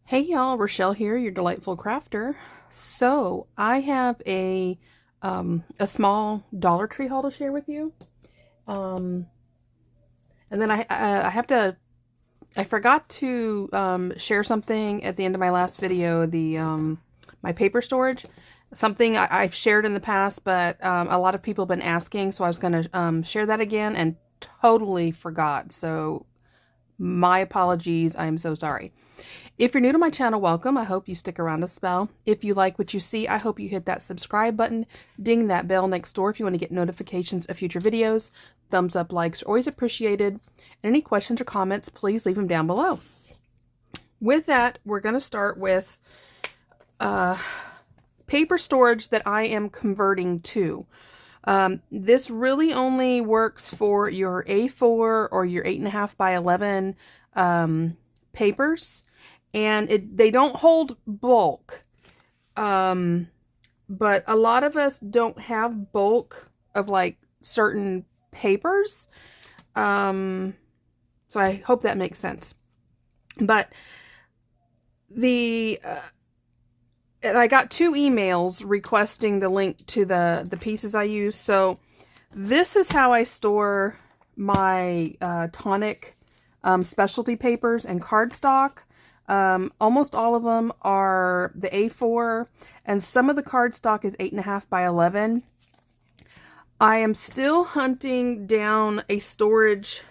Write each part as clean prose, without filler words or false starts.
Hey y'all, Rochelle here, your delightful crafter. So I have a small Dollar Tree haul to share with you. Um, and then I forgot to share something at the end of my last video, my paper storage. Something I've shared in the past, but a lot of people have been asking, so I was going to share that again and totally forgot. So my apologies, I am so sorry. If you're new to my channel, welcome. I hope you stick around a spell. If you like what you see, I hope you hit that subscribe button, ding that bell next door if you want to get notifications of future videos. Thumbs up, likes are always appreciated. And any questions or comments, please leave them down below. With that, we're going to start with paper storage that I am converting to. This really only works for your A4 or your 8.5 by 11 papers. And they don't hold bulk, but a lot of us don't have bulk of like certain papers, so I hope that makes sense. But and I got 2 emails requesting the link to the pieces I use. So this is how I store my tonic specialty papers and cardstock. Almost all of them are the A4, and some of the cardstock is 8.5 by 11. I am still hunting down a storage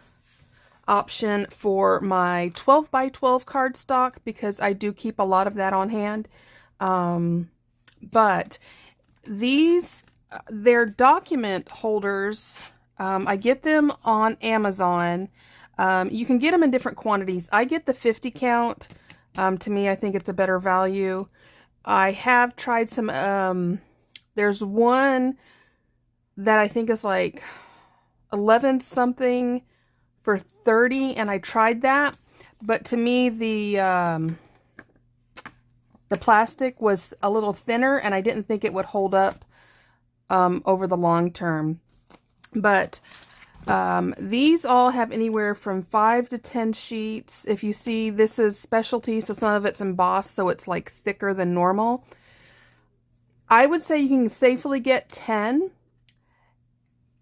option for my 12 by 12 cardstock because I do keep a lot of that on hand. But they're document holders. I get them on Amazon. You can get them in different quantities. I get the 50 count. To me, I think it's a better value. I have tried some, there's one that I think is like 11 something for 30, and I tried that, but to me, the plastic was a little thinner, and I didn't think it would hold up, over the long term. But these all have anywhere from 5 to 10 sheets. If you see, this is specialty, so some of it's embossed, so it's like thicker than normal. I would say you can safely get 10.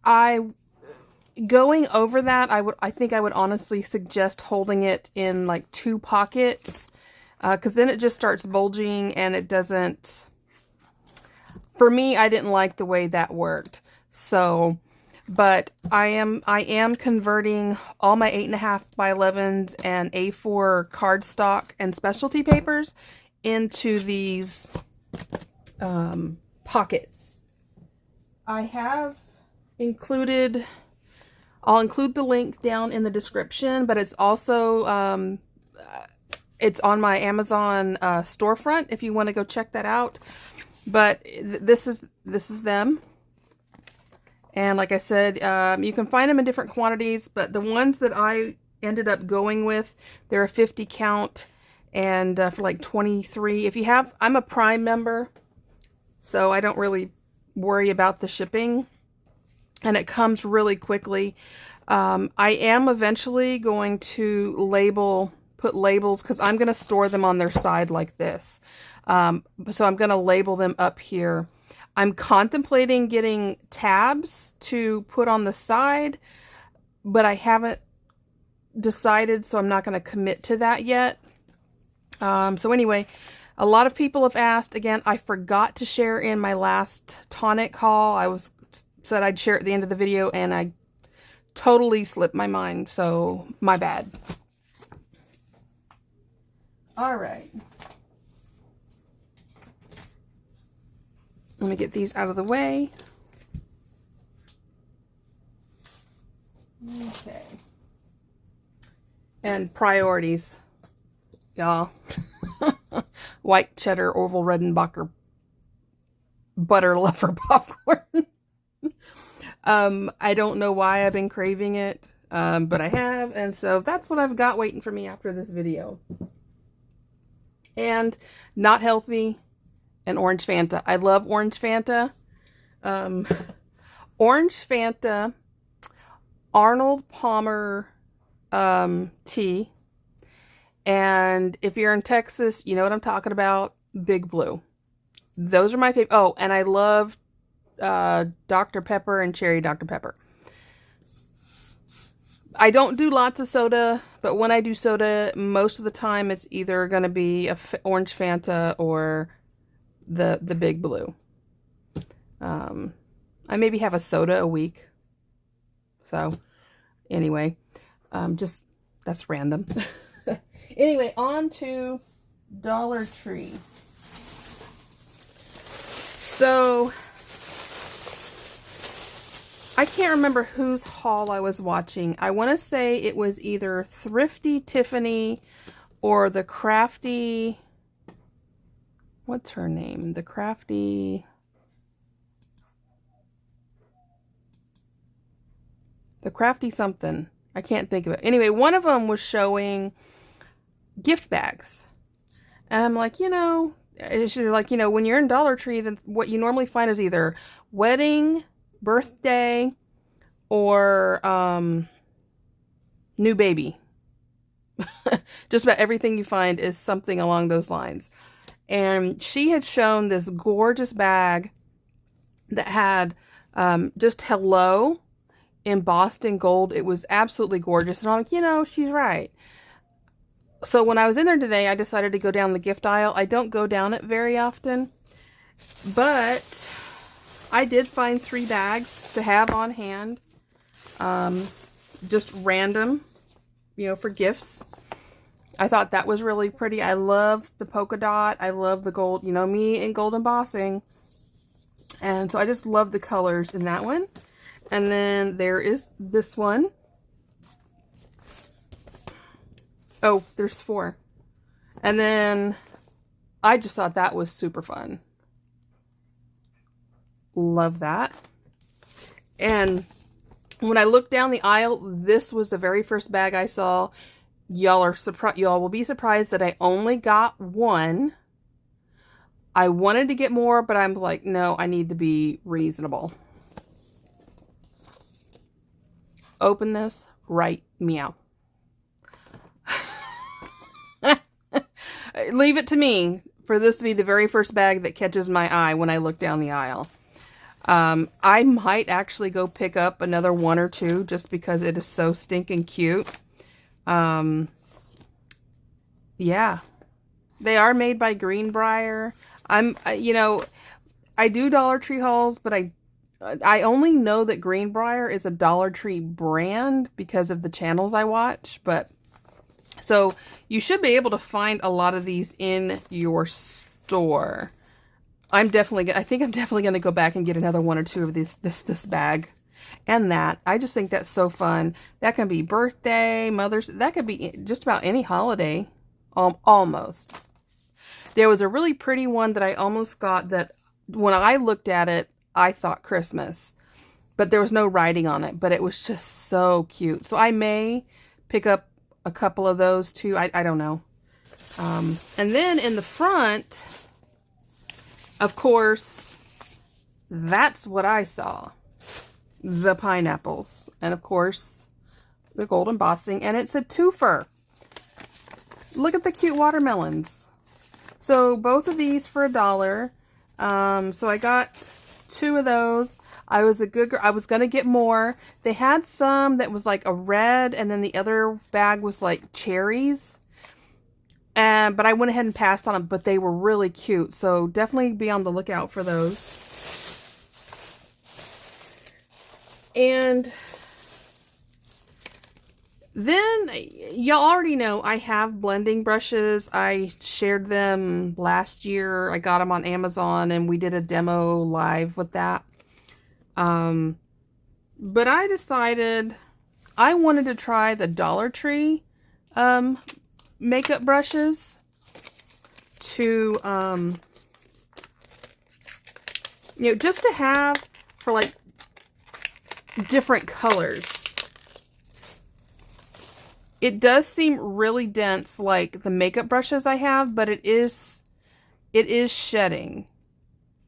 Going over that, I think I would honestly suggest holding it in like 2 pockets, because then it just starts bulging and it doesn't, for me, I didn't like the way that worked. So, but I am converting all my 8.5 by 11s and A4 cardstock and specialty papers into these pockets. I'll include the link down in the description, but it's also it's on my Amazon storefront if you want to go check that out. But this is them. And like I said, you can find them in different quantities, but the ones that I ended up going with, they're a 50 count, and for like 23. If you have, I'm a Prime member, so I don't really worry about the shipping, and it comes really quickly. I am eventually going to put labels, because I'm going to store them on their side like this. So I'm going to label them up here. I'm contemplating getting tabs to put on the side, but I haven't decided, so I'm not going to commit to that yet. So anyway, a lot of people have asked. Again, I forgot to share in my last tonic haul. Said I'd share at the end of the video, and I totally slipped my mind, so my bad. All right. Let me get these out of the way. Okay. And priorities, y'all. White cheddar, Orville Redenbacher, butter lover popcorn. I don't know why I've been craving it, but I have, and so that's what I've got waiting for me after this video. And not healthy. And orange Fanta. I love orange Fanta. Orange Fanta, Arnold Palmer tea, And if you're in Texas, you know what I'm talking about. Big Blue. Those are my favorite. Oh, and I love Dr. Pepper and Cherry Dr. Pepper. I don't do lots of soda, but when I do soda, most of the time it's either going to be a orange Fanta or the Big Blue. I maybe have a soda a week. So, anyway, just that's random. Anyway, on to Dollar Tree. So, I can't remember whose haul I was watching. I want to say it was either Thrifty Tiffany or the Crafty... What's her name? The Crafty... The Crafty something. I can't think of it. Anyway, one of them was showing gift bags. And I'm like, you know, like, you know, when you're in Dollar Tree, then what you normally find is either wedding, birthday, or new baby. Just about everything you find is something along those lines. And she had shown this gorgeous bag that had just hello embossed in gold. It was absolutely gorgeous. And I'm like, you know, she's right. So when I was in there today, I decided to go down the gift aisle. I don't go down it very often, but I did find 3 bags to have on hand. Just random, you know, for gifts. I thought that was really pretty. I love the polka dot. I love the gold, you know, me and gold embossing. And so I just love the colors in that one. And then there is this one. Oh, there's 4. And then I just thought that was super fun. Love that. And when I looked down the aisle, this was the very first bag I saw. Y'all will be surprised that I only got 1. I wanted to get more, but I'm like, no, I need to be reasonable. Open this, right, meow. Leave it to me for this to be the very first bag that catches my eye when I look down the aisle. I might actually go pick up another 1 or 2 just because it is so stinking cute. Yeah. They are made by Greenbrier. You know, I do Dollar Tree hauls, but I only know that Greenbrier is a Dollar Tree brand because of the channels I watch, but so you should be able to find a lot of these in your store. I think I'm definitely going to go back and get another 1 or 2 of this bag and that. I just think that's so fun. That can be birthday, Mother's, that could be just about any holiday, almost. There was a really pretty one that I almost got that when I looked at it, I thought Christmas, but there was no writing on it, but it was just so cute. So I may pick up a couple of those too. I don't know. And then in the front, of course, that's what I saw. The pineapples. And of course, the gold embossing. And it's a twofer. Look at the cute watermelons. So both of these for $1. So I got 2 of those. I was a good girl. I was going to get more. They had some that was like a red, and then the other bag was like cherries. But I went ahead and passed on them, but they were really cute. So definitely be on the lookout for those. And then y'all already know I have blending brushes. I shared them last year. I got them on Amazon and we did a demo live with that. But I decided I wanted to try the Dollar Tree makeup brushes to you know, just to have for like different colors. It does seem really dense like the makeup brushes I have, but it is shedding.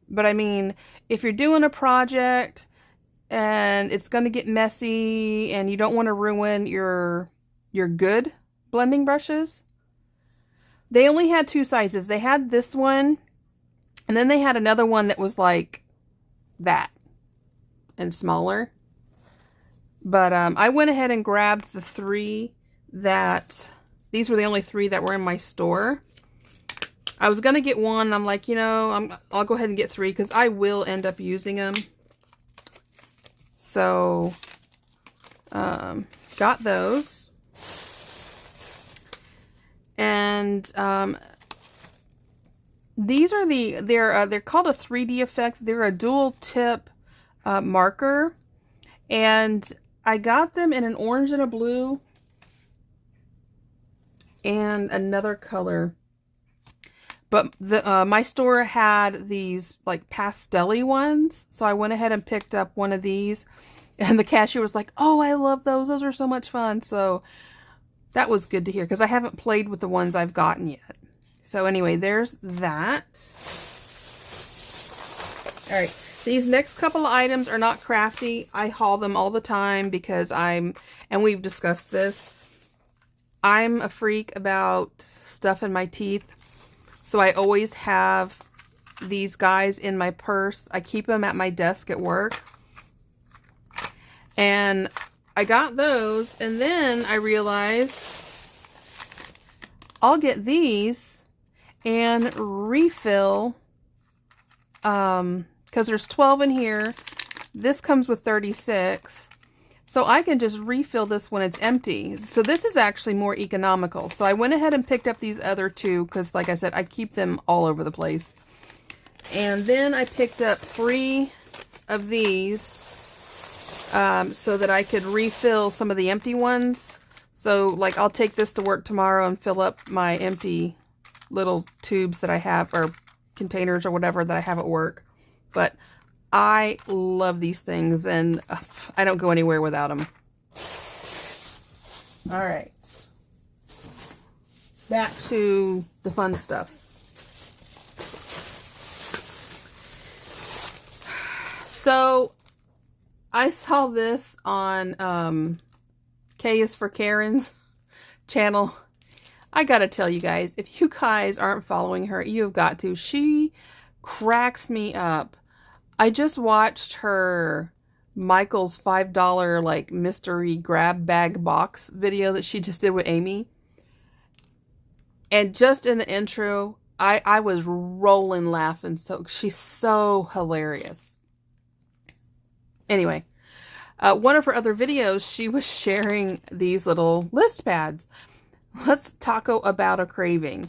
But I mean, if you're doing a project and it's going to get messy and you don't want to ruin your good blending brushes, They only had two sizes. They had this one, and then they had another one that was like that and smaller. But I went ahead and grabbed the three that, these were the only three that were in my store. I was going to get one, and I'm like, you know, I'll go ahead and get three because I will end up using them. So, got those. And these are they're called a 3D effect. They're a dual tip marker, and I got them in an orange and a blue and another color. But my store had these like pastel-y ones, so I went ahead and picked up one of these, and the cashier was like, "Oh, I love those. Those are so much fun." So that was good to hear because I haven't played with the ones I've gotten yet. So anyway, there's that. All right. These next couple of items are not crafty. I haul them all the time because and we've discussed this, I'm a freak about stuff in my teeth. So I always have these guys in my purse. I keep them at my desk at work. And I got those, and then I realized I'll get these and refill, because there's 12 in here. This comes with 36. So I can just refill this when it's empty. So this is actually more economical. So I went ahead and picked up these other two because, like I said, I keep them all over the place. And then I picked up 3 of these so that I could refill some of the empty ones. So, like, I'll take this to work tomorrow and fill up my empty little tubes that I have, or containers or whatever that I have at work. But I love these things, and I don't go anywhere without them. All right. Back to the fun stuff. So, I saw this on K is for Karen's channel. I gotta tell you guys, if you guys aren't following her, you've got to. She cracks me up. I just watched her Michael's $5 like mystery grab bag box video that she just did with Amy. And just in the intro, I was rolling laughing. So she's so hilarious. Anyway, one of her other videos, she was sharing these little list pads. Let's talk about a craving.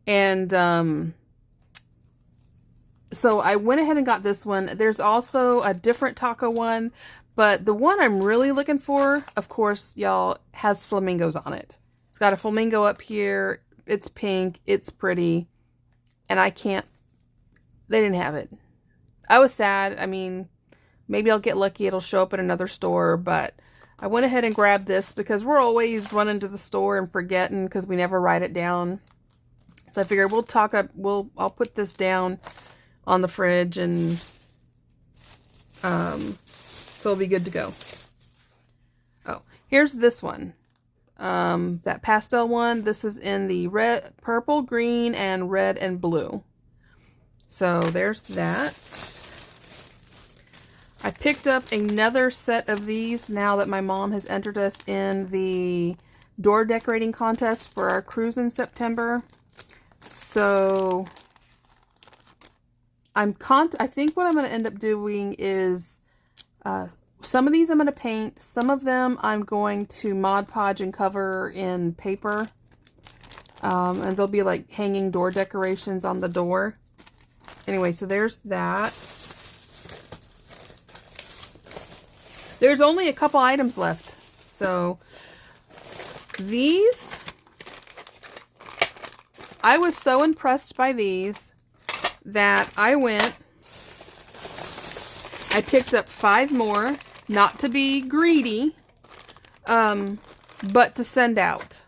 And so I went ahead and got this one. There's also a different taco one, but the one I'm really looking for, of course, y'all, has flamingos on it. It's got a flamingo up here. It's pink. It's pretty. And they didn't have it. I was sad. I mean, maybe I'll get lucky. It'll show up at another store, but I went ahead and grabbed this because we're always running to the store and forgetting because we never write it down. So I figured I'll put this down on the fridge, and so it'll be good to go. Oh, here's this one. That pastel one. This is in the red, purple, green, and red and blue. So there's that. I picked up another set of these now that my mom has entered us in the door decorating contest for our cruise in September. So I think what I'm going to end up doing is some of these I'm going to paint. Some of them I'm going to Mod Podge and cover in paper. And they'll be like hanging door decorations on the door. Anyway, so there's that. There's only a couple items left. So these, I was so impressed by these that I picked up 5 more, not to be greedy, but to send out.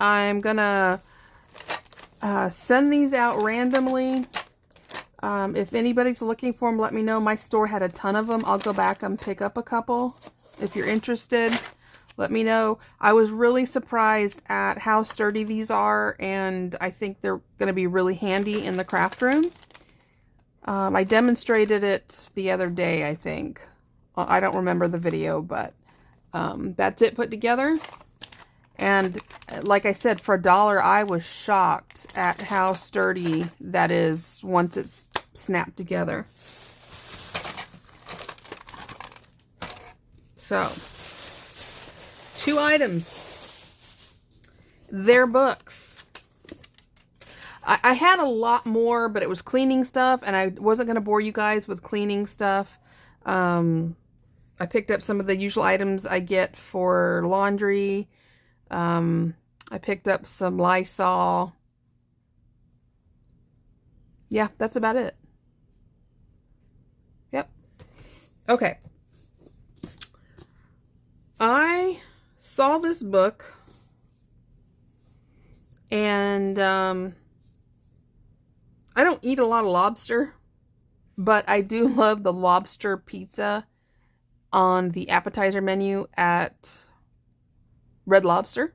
I'm gonna send these out randomly. If anybody's looking for them, let me know. My store had a ton of them. I'll go back and pick up a couple. If you're interested, let me know. I was really surprised at how sturdy these are, and I think they're going to be really handy in the craft room. I demonstrated it the other day, I think. I don't remember the video, but that's it put together. And like I said, for $1, I was shocked at how sturdy that is once it's snapped together. So, 2 items. They're books. I had a lot more, but it was cleaning stuff, and I wasn't going to bore you guys with cleaning stuff. I picked up some of the usual items I get for laundry. I picked up some Lysol. Yeah, that's about it. Yep. Okay. I saw this book, and I don't eat a lot of lobster, but I do love the lobster pizza on the appetizer menu at Red Lobster.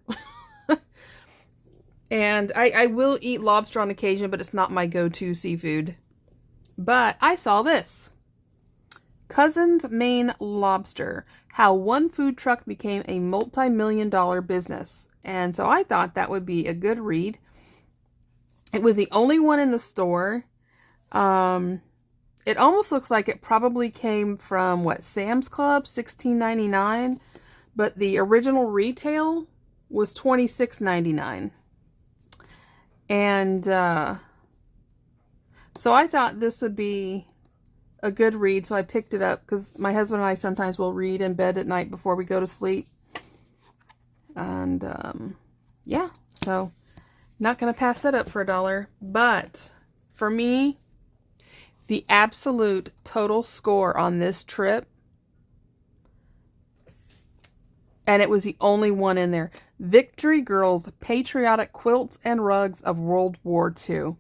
And I will eat lobster on occasion, but it's not my go-to seafood. But I saw this. Cousin's Maine Lobster. How one food truck became a multi-million-dollar business. And so I thought that would be a good read. It was the only one in the store. It almost looks like it probably came from, what, Sam's Club, $16.99. But the original retail was $26.99. And so I thought this would be a good read, so I picked it up because my husband and I sometimes will read in bed at night before we go to sleep. And yeah, so not going to pass that up for $1. But for me, the absolute total score on this trip, and it was the only one in there, Victory Girls Patriotic Quilts and Rugs of World War II.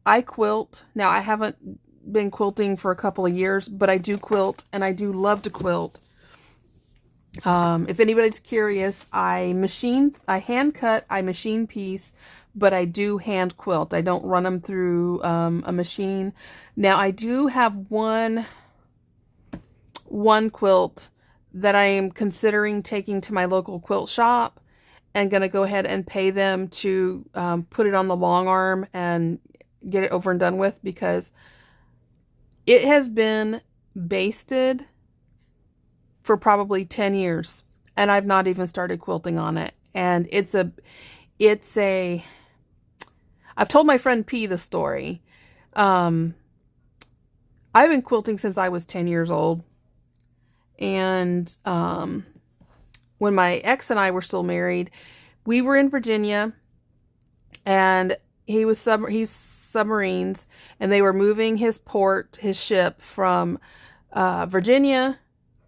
I quilt. Now, I haven't been quilting for a couple of years, but I do quilt, and I do love to quilt. If anybody's curious, I hand cut, I machine piece, but I do hand quilt. I don't run them through a machine. Now, I do have one quilt that I am considering taking to my local quilt shop and going to go ahead and pay them to put it on the long arm and get it over and done with, because it has been basted for probably 10 years and I've not even started quilting on it. And I've told my friend P the story. I've been quilting since I was 10 years old. And when my ex and I were still married, we were in Virginia, and he's submarines, and they were moving his ship from Virginia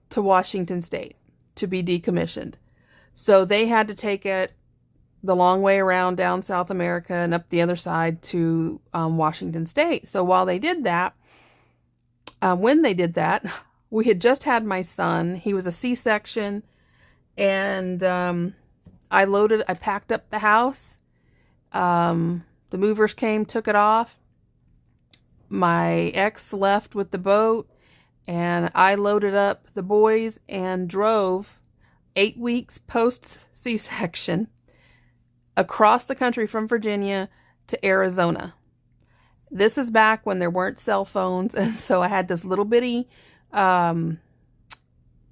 to Washington State to be decommissioned. So they had to take it the long way around down South America and up the other side to Washington State. So while they did that, when they did that, we had just had my son. He was a C-section, and I packed up the house. The movers came, took it off. My ex left with the boat, and I loaded up the boys and drove 8 weeks post C-section across the country from Virginia to Arizona. This is back when there weren't cell phones, and so I had this little bitty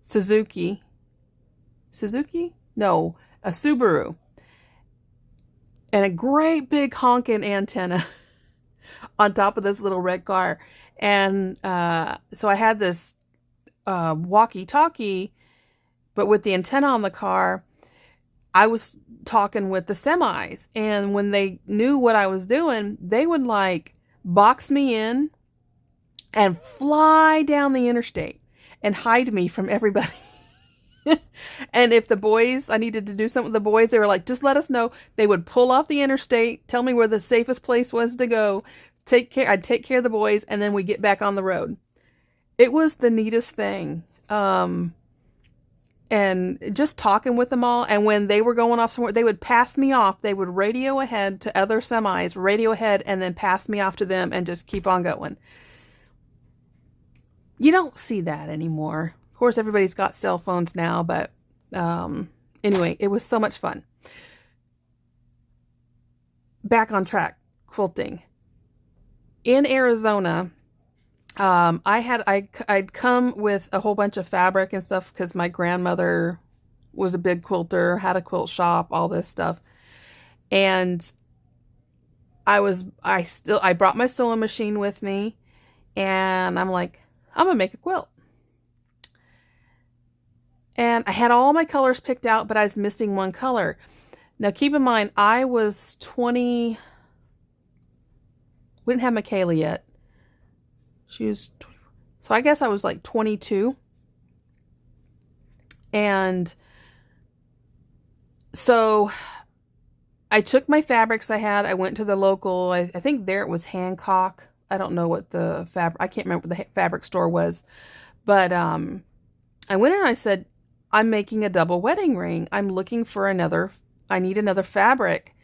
Suzuki? No, a Subaru. And a great big honking antenna on top of this little red car. And so I had this walkie-talkie, but with the antenna on the car, I was talking with the semis. And when they knew what I was doing, they would like box me in and fly down the interstate and hide me from everybody. And if I needed to do something with the boys, they were like, just let us know. They would pull off the interstate, tell me where the safest place was to go, I'd take care of the boys, and then we get back on the road. It was the neatest thing. and just talking with them all. And when they were going off somewhere, they would pass me off. They would radio ahead to other semis, radio ahead, and then pass me off to them and just keep on going. You don't see that anymore. Of course, everybody's got cell phones now, but anyway, it was so much fun. Back on track, quilting. In Arizona, I'd come with a whole bunch of fabric and stuff because my grandmother was a big quilter, had a quilt shop, all this stuff. And I brought my sewing machine with me, and I'm like, I'm gonna make a quilt. And I had all my colors picked out, but I was missing one color. Now keep in mind, I was 20, we didn't have Michaela yet. She was 20, so I guess I was like 22. And so I took my fabrics I had. I went to the local, I think there it was Hancock. I don't know what the I can't remember what the fabric store was. But I went in and I said, I'm making a double wedding ring. I'm looking for another, I need another fabric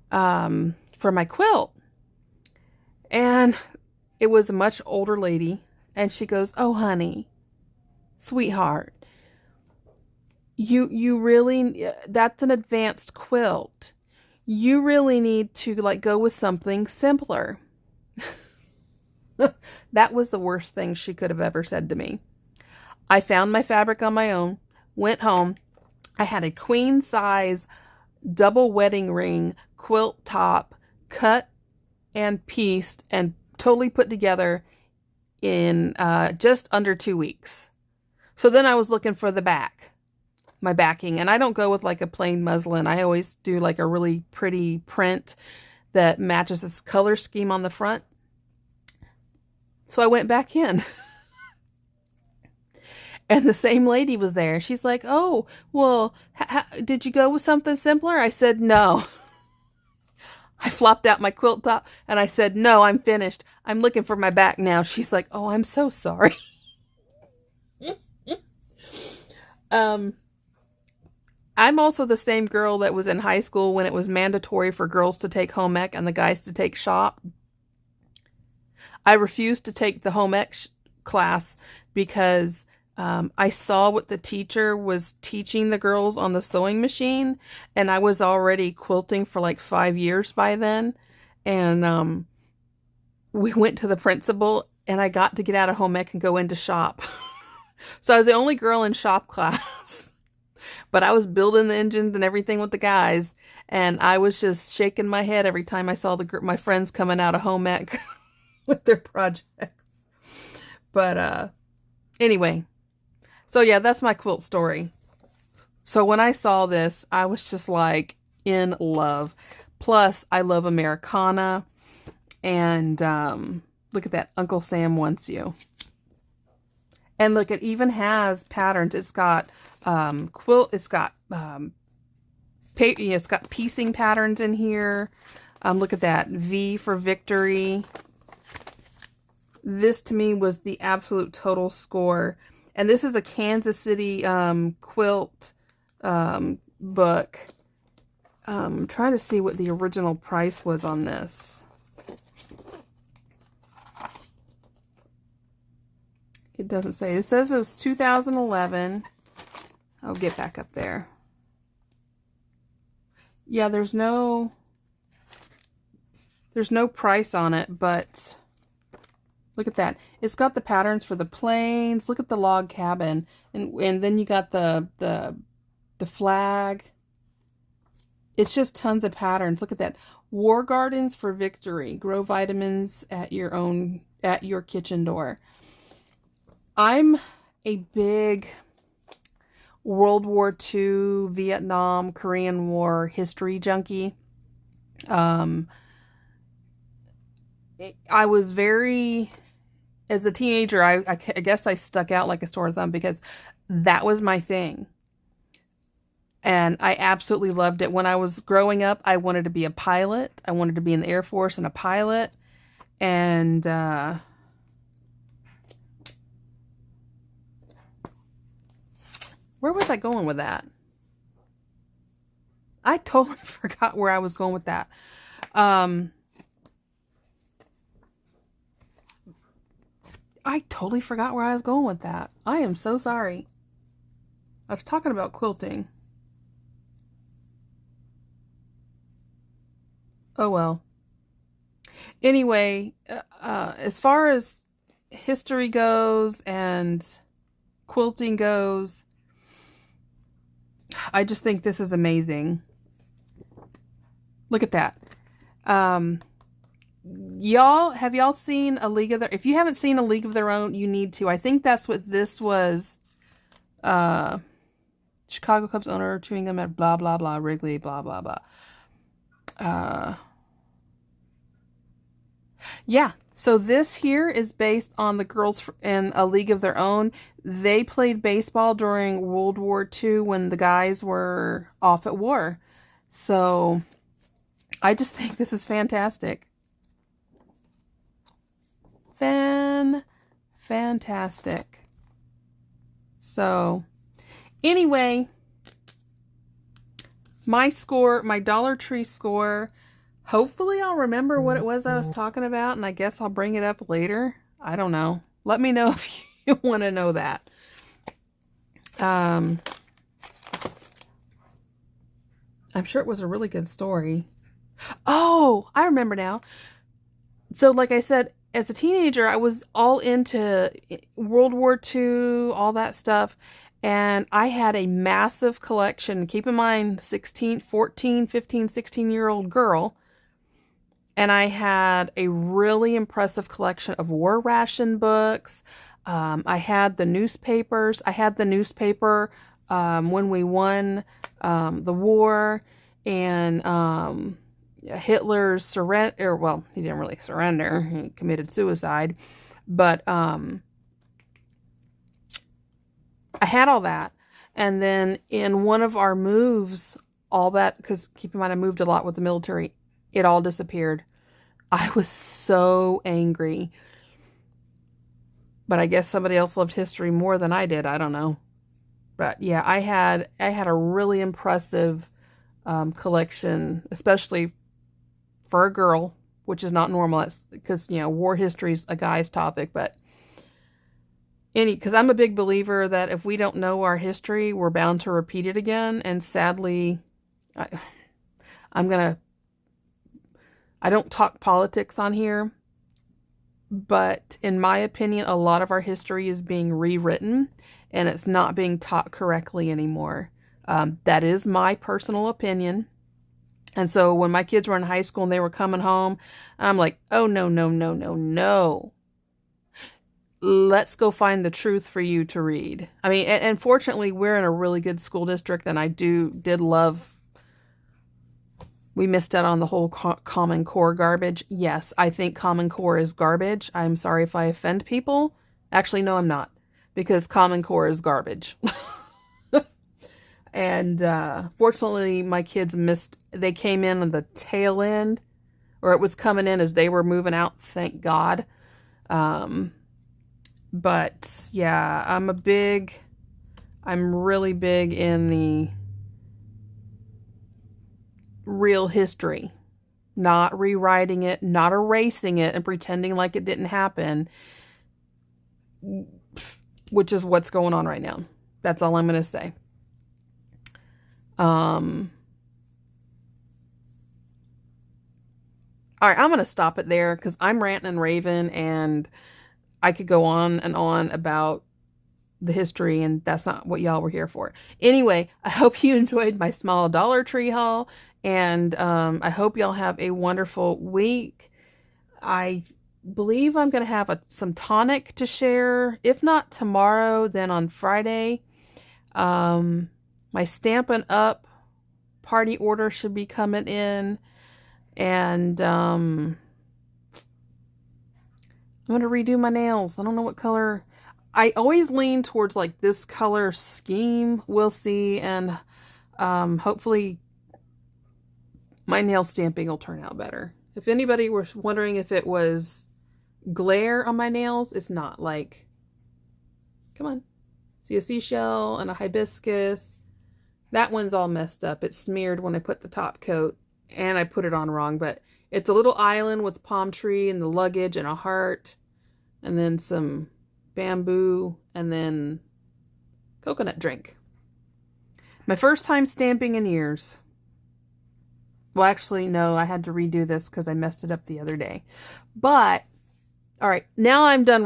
for my quilt. And it was a much older lady. And she goes, oh, honey, sweetheart, you really, that's an advanced quilt. You really need to like go with something simpler. That was the worst thing she could have ever said to me. I found my fabric on my own, went home. I had a queen size double wedding ring quilt top cut and pieced and totally put together in just under 2 weeks. So then I was looking for the back, my backing, and I don't go with like a plain muslin. I always do like a really pretty print that matches this color scheme on the front. So I went back in. And the same lady was there. She's like, oh, well, did you go with something simpler? I said, no. I flopped out my quilt top and I said, no, I'm finished. I'm looking for my back now. She's like, oh, I'm so sorry. I'm also the same girl that was in high school when it was mandatory for girls to take home ec and the guys to take shop. I refused to take the home ec class because I saw what the teacher was teaching the girls on the sewing machine, and I was already quilting for like 5 years by then. And we went to the principal, and I got to get out of home ec and go into shop. So I was the only girl in shop class, but I was building the engines and everything with the guys, and I was just shaking my head every time I saw my friends coming out of home ec with their projects. But anyway, so yeah, that's my quilt story. So when I saw this, I was just like in love. Plus, I love Americana. And look at that, Uncle Sam Wants You. And look, it even has patterns. It's got it's got it's got piecing patterns in here. Look at that, V for victory. This to me was the absolute total score. And this is a Kansas City quilt book. I'm trying to see what the original price was on this. It doesn't say. It says it was 2011. I'll get back up there. Yeah, there's no price on it, but look at that. It's got the patterns for the planes. Look at the log cabin. And then you got the flag. It's just tons of patterns. Look at that. War Gardens for Victory. Grow vitamins at your kitchen door. I'm a big World War II, Vietnam, Korean War history junkie. I was very, as a teenager, I guess I stuck out like a sore thumb because that was my thing. And I absolutely loved it. When I was growing up, I wanted to be a pilot. I wanted to be in the Air Force and a pilot. And Where was I going with that? I totally forgot where I was going with that. I totally forgot where I was going with that. I am so sorry. I was talking about quilting. Oh well. Anyway, as far as history goes and quilting goes, I just think this is amazing. Look at that. Have y'all seen A League of Their... If you haven't seen A League of Their Own, you need to. I think that's what this was. Chicago Cubs owner chewing gum at blah, blah, blah, Wrigley, blah, blah, blah. Yeah. So this here is based on the girls in A League of Their Own. They played baseball during World War II when the guys were off at war. So I just think this is fantastic. Fantastic. So anyway, my score, my Dollar Tree score, hopefully I'll remember what it was I was talking about, and I guess I'll bring it up later. I don't know. Let me know if you want to know that. I'm sure it was a really good story. Oh, I remember now. So like I said, as a teenager, I was all into World War II, all that stuff. And I had a massive collection. Keep in mind, 16, 14, 15, 16-year-old girl. And I had a really impressive collection of war ration books. I had the newspapers. I had the newspaper when we won the war. And Hitler's surrender. Well, he didn't really surrender. He committed suicide. But I had all that. And then in one of our moves, all that, because keep in mind I moved a lot with the military, it all disappeared. I was so angry. But I guess somebody else loved history more than I did. I don't know. But yeah, I had a really impressive collection, especially for a girl, which is not normal because, you know, war history is a guy's topic. But because I'm a big believer that if we don't know our history, we're bound to repeat it again. And sadly, I don't talk politics on here, but in my opinion, a lot of our history is being rewritten and it's not being taught correctly anymore. That is my personal opinion. And so when my kids were in high school and they were coming home, I'm like, oh, no, no, no, no, no. Let's go find the truth for you to read. I mean, and fortunately, we're in a really good school district, and I did love... We missed out on the whole Common Core garbage. Yes, I think Common Core is garbage. I'm sorry if I offend people. Actually, no, I'm not. Because Common Core is garbage. And fortunately, my kids they came in on the tail end. Or it was coming in as they were moving out, thank God. But yeah, I'm really big in the real history, not rewriting it, not erasing it and pretending like it didn't happen, which is what's going on right now. That's all I'm going to say. All right, I'm going to stop it there because I'm ranting and raving and I could go on and on about the history, and that's not what y'all were here for. Anyway, I hope you enjoyed my small Dollar Tree haul, and I hope y'all have a wonderful week. I believe I'm going to have some tonic to share. If not tomorrow, then on Friday. My Stampin' Up! Party order should be coming in, and I'm going to redo my nails. I don't know what color. I always lean towards like this color scheme. We'll see. And hopefully my nail stamping will turn out better. If anybody was wondering if it was glare on my nails, it's not. Like, come on. See a seashell and a hibiscus. That one's all messed up. It's smeared when I put the top coat, and I put it on wrong, but it's a little island with palm tree and the luggage and a heart, and then some bamboo, and then coconut drink. My first time stamping in years. Well, actually, no, I had to redo this because I messed it up the other day. But, all right, now I'm done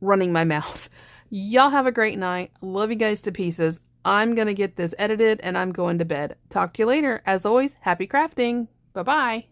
running my mouth. Y'all have a great night. Love you guys to pieces. I'm going to get this edited and I'm going to bed. Talk to you later. As always, happy crafting. Bye-bye.